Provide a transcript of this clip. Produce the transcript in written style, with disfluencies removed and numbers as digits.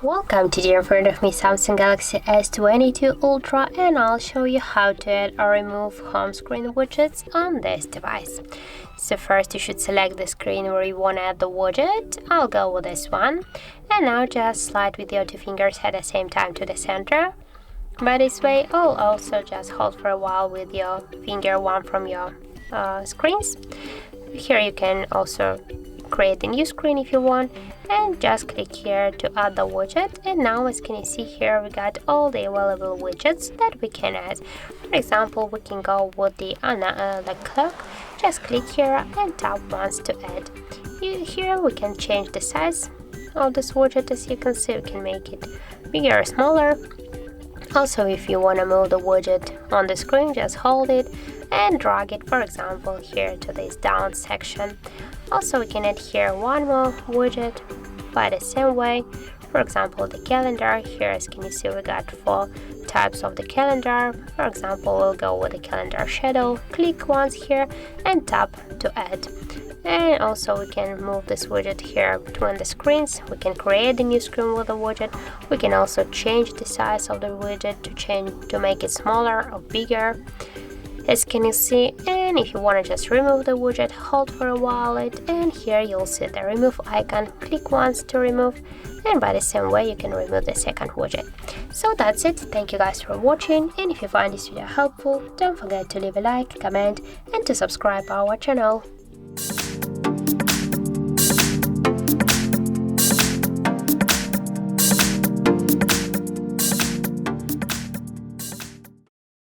Welcome, today in front of me Samsung Galaxy S22 Ultra, and I'll show you how to add or remove home screen widgets on this device. So first you should select the screen where you want to add the widget. I'll go with this one, and now just slide with your two fingers at the same time to the center. By this way, I'll also just hold for a while with your finger one from your screens. Here you can also create a new screen if you want, and just click here to add the widget. And now, as can you see here, we got all the available widgets that we can add. For example, we can go with the clock. Just click here and tap once to add. Here we can change the size of this widget. As you can see, we can make it bigger or smaller. Also, if you want to move the widget on the screen, just hold it and drag it, for example, here to this down section. Also, we can add here one more widget by the same way. For example, the calendar. Here, as can you see, we got 4 types of the calendar. For example, we'll go with the calendar shadow. Click once here and tap to add. And also we can move this widget here between the screens. We can create a new screen with a widget. We can also change the size of the widget to make it smaller or bigger, as can you see. And if you want to just remove the widget, hold for a while and here you'll see the remove icon. Click once to remove, and by the same way you can remove the second widget. So that's it. Thank you guys for watching, and if you find this video helpful, don't forget to leave a like, comment and to subscribe our channel.